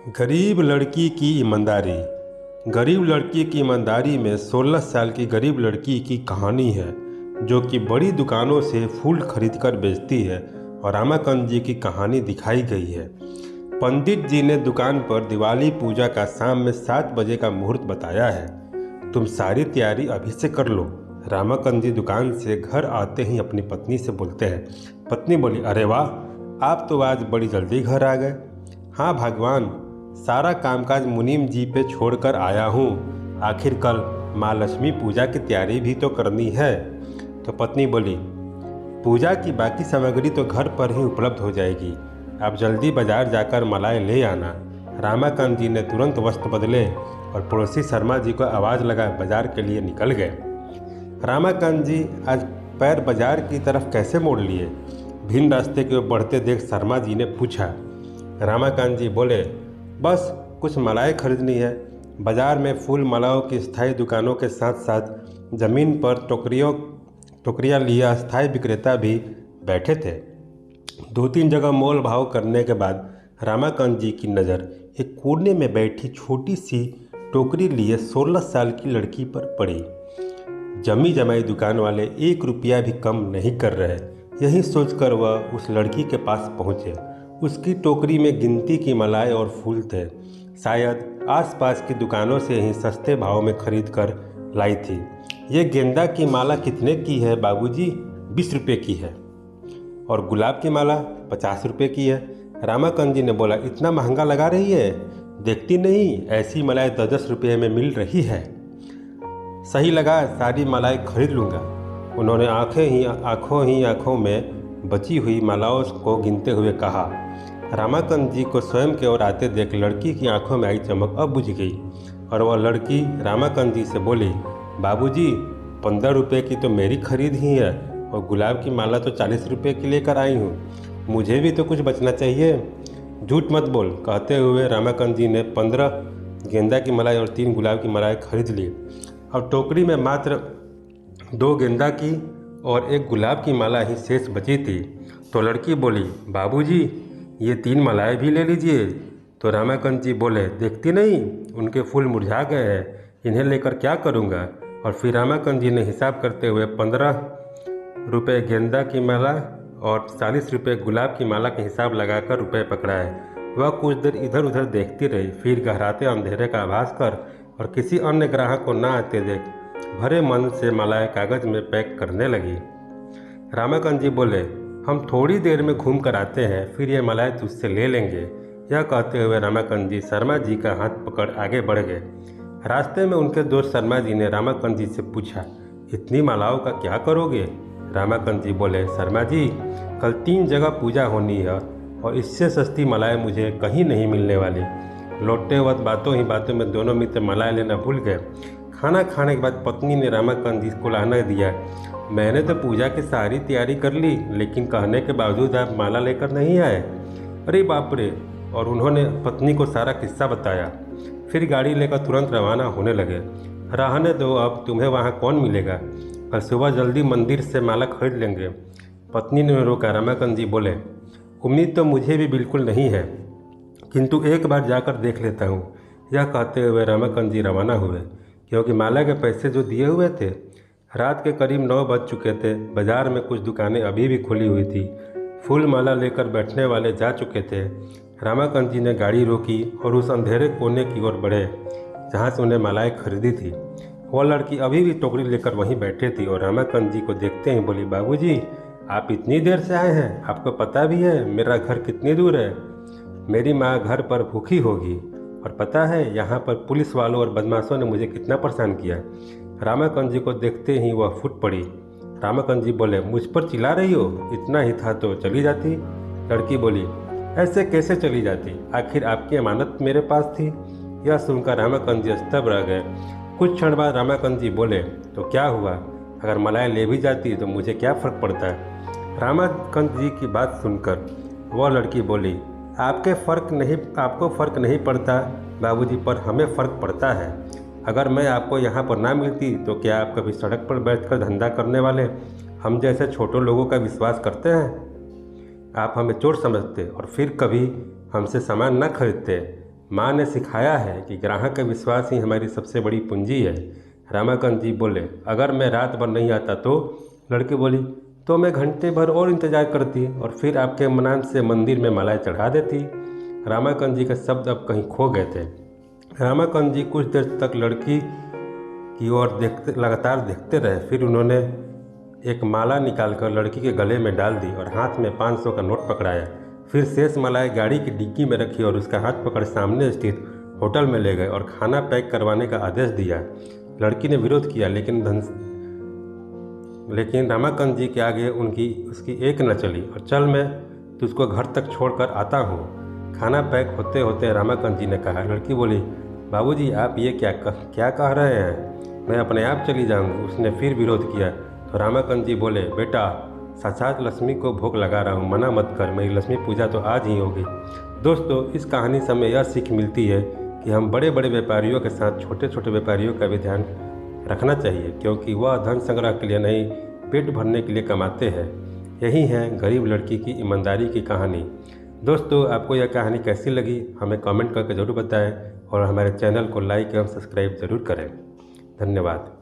गरीब लड़की की ईमानदारी। गरीब लड़की की ईमानदारी में 16 साल की गरीब लड़की की कहानी है जो कि बड़ी दुकानों से फूल खरीदकर बेचती है और रामाकांत जी की कहानी दिखाई गई है। पंडित जी ने दुकान पर दिवाली पूजा का शाम में 7 बजे का मुहूर्त बताया है। तुम सारी तैयारी अभी से कर लो। रामाकांत जी दुकान से घर आते ही अपनी पत्नी से बोलते हैं। पत्नी बोली, अरे वाह, आप तो आज बड़ी जल्दी घर आ गए। हाँ भगवान, सारा कामकाज मुनीम जी पे छोड़कर आया हूँ। आखिर कल माँ लक्ष्मी पूजा की तैयारी भी तो करनी है। तो पत्नी बोली, पूजा की बाकी सामग्री तो घर पर ही उपलब्ध हो जाएगी, आप जल्दी बाजार जाकर मलाई ले आना। रामाकांत जी ने तुरंत वस्त्र बदले और पड़ोसी शर्मा जी को आवाज़ लगा बाजार के लिए निकल गए। रामाकांत जी आज पैर बाजार की तरफ कैसे मोड़ लिए? भिन्न रास्ते की ओर बढ़ते देख शर्मा जी ने पूछा। रामाकांत जी बोले, बस कुछ मलाई खरीदनी है। बाजार में फूल मालाओं की स्थायी दुकानों के साथ साथ ज़मीन पर टोकरियाँ लिए अस्थायी विक्रेता भी बैठे थे। 2-3 जगह मोल भाव करने के बाद रामाकांत जी की नज़र एक कोने में बैठी छोटी सी टोकरी लिए 16 साल की लड़की पर पड़ी। जमी जमाई दुकान वाले 1 रुपया भी कम नहीं कर रहे। यही सोचकर वह उस लड़की के पास पहुँचे। उसकी टोकरी में गिनती की मलाई और फूल थे। शायद आसपास की दुकानों से ही सस्ते भाव में खरीद कर लाई थी। ये गेंदा की माला कितने की है बाबूजी? 20 रुपये की है। और गुलाब की माला 50 रुपये की है। रामाकांत जी ने बोला, इतना महंगा लगा रही है? देखती नहीं, ऐसी मलाई 10-10 रुपये में मिल रही है। सही लगा, सारी मलाई खरीद लूँगा। उन्होंने आंखों में बची हुई मालाओं को गिनते हुए कहा। रामाकांत जी को स्वयं की ओर आते देख लड़की की आंखों में आई चमक अब बुझ गई और वह लड़की रामाकांत जी से बोली, बाबूजी 15 रुपये की तो मेरी खरीद ही है और गुलाब की माला तो 40 रुपये की लेकर आई हूँ, मुझे भी तो कुछ बचना चाहिए। झूठ मत बोल, कहते हुए रामाकांत जी ने 15 गेंदा की मलाई और 3 गुलाब की मलाई खरीद ली और टोकरी में मात्र 2 गेंदा की और 1 गुलाब की माला ही शेष बची थी। तो लड़की बोली, बाबूजी ये 3 मालाएं भी ले लीजिए। तो रामाकांत जी बोले, देखती नहीं, उनके फूल मुरझा गए हैं, इन्हें लेकर क्या करूँगा? और फिर रामाकांत जी ने हिसाब करते हुए 15 रुपये गेंदा की माला और 40 रुपये गुलाब की माला का हिसाब लगाकर रुपये पकड़ाए। वह कुछ देर इधर उधर देखती रही, फिर गहराते अंधेरे का आभास कर और किसी अन्य ग्राहक को ना आते देख भरे मन से मालाएं कागज में पैक करने लगी। रामाकांत जी बोले, हम थोड़ी देर में घूम कर आते हैं, फिर ये मालाएं तुझसे ले लेंगे। यह कहते हुए रामाकांत जी शर्मा जी का हाथ पकड़ आगे बढ़ गए। रास्ते में उनके दोस्त शर्मा जी ने रामाकांत जी से पूछा, इतनी मालाओं का क्या करोगे? रामाकांत जी बोले, शर्मा जी कल 3 जगह पूजा होनी है और इससे सस्ती मालाएं मुझे कहीं नहीं मिलने वाली। लौटते वक्त बातों में दोनों मित्र मालाएं लेना भूल गए। खाना खाने के बाद पत्नी ने रामाकांत जी को लाना दिया, मैंने तो पूजा की सारी तैयारी कर ली, लेकिन कहने के बावजूद आप माला लेकर नहीं आए। अरे बाप रे! और उन्होंने पत्नी को सारा किस्सा बताया। फिर गाड़ी लेकर तुरंत रवाना होने लगे। रहने दो, अब तुम्हें वहाँ कौन मिलेगा, कल सुबह जल्दी मंदिर से माला खरीद लेंगे। पत्नी ने रोका। रामाकांत जी बोले, उम्मीद तो मुझे भी बिल्कुल नहीं है, किंतु एक बार जाकर देख लेता हूँ। यह कहते हुए रामाकांत जी रवाना हुए, क्योंकि माला के पैसे जो दिए हुए थे। रात के करीब 9 बज चुके थे। बाजार में कुछ दुकानें अभी भी खुली हुई थी। फूल माला लेकर बैठने वाले जा चुके थे। रामाकांत जी ने गाड़ी रोकी और उस अंधेरे कोने की ओर बढ़े जहाँ से उन्हें मालाएं खरीदी थी। वह लड़की अभी भी टोकरी लेकर वहीं बैठे थी और रामाकांत जी को देखते ही बोली, बाबूजी आप इतनी देर से आए हैं? आपको पता भी है मेरा घर कितनी दूर है? मेरी माँ घर पर भूखी होगी और पता है यहाँ पर पुलिस वालों और बदमाशों ने मुझे कितना परेशान किया। रामाकांत जी को देखते ही वह फूट पड़ी। रामाकांत जी बोले, मुझ पर चिल्ला रही हो? इतना ही था तो चली जाती। लड़की बोली, ऐसे कैसे चली जाती? आखिर आपकी अमानत मेरे पास थी। यह सुनकर रामाकांत जी स्तब्ध रह गए। कुछ क्षण बाद रामाकांत जी बोले, तो क्या हुआ? अगर मलाई ले भी जाती तो मुझे क्या फ़र्क पड़ता है? रामाकांत जी की बात सुनकर वह लड़की बोली, आपको फ़र्क नहीं पड़ता बाबूजी, पर हमें फ़र्क पड़ता है। अगर मैं आपको यहाँ पर ना मिलती तो क्या आप कभी सड़क पर बैठकर धंधा करने वाले हम जैसे छोटे लोगों का विश्वास करते हैं? आप हमें चोर समझते और फिर कभी हमसे सामान न खरीदते। माँ ने सिखाया है कि ग्राहक का विश्वास ही हमारी सबसे बड़ी पूंजी है। रमाकांत जी बोले, अगर मैं रात भर नहीं आता तो? लड़की बोली, तो मैं घंटे भर और इंतज़ार करती और फिर आपके मनान से मंदिर में मालाएं चढ़ा देती। रमाकांत जी के शब्द अब कहीं खो गए थे। रमाकांत जी कुछ देर तक लड़की की ओर लगातार देखते रहे। फिर उन्होंने एक माला निकालकर लड़की के गले में डाल दी और हाथ में 500 का नोट पकड़ाया। फिर शेष मालाएं गाड़ी की डिक्की में रखी और उसका हाथ पकड़ सामने स्थित होटल में ले गए और खाना पैक करवाने का आदेश दिया। लड़की ने विरोध किया, लेकिन रमाकांत जी के आगे उसकी एक न चली। और चल, मैं तुझको घर तक छोड़कर आता हूँ। खाना पैक होते होते रमाकांत जी ने कहा। लड़की बोली, बाबूजी आप ये क्या कह रहे हैं? मैं अपने आप चली जाऊँगी। उसने फिर विरोध किया तो रमाकांत जी बोले, बेटा साक्षात लक्ष्मी को भोग लगा रहा हूँ, मना मत कर, मेरी लक्ष्मी पूजा तो आज ही होगी। दोस्तों, इस कहानी से हमें यह सीख मिलती है कि हम बड़े बड़े व्यापारियों के साथ छोटे छोटे व्यापारियों का भी ध्यान रखना चाहिए, क्योंकि वह धन संग्रह के लिए नहीं, पेट भरने के लिए कमाते हैं। यही है गरीब लड़की की ईमानदारी की कहानी। दोस्तों, आपको यह कहानी कैसी लगी हमें कमेंट करके ज़रूर बताएं और हमारे चैनल को लाइक एवं सब्सक्राइब ज़रूर करें। धन्यवाद।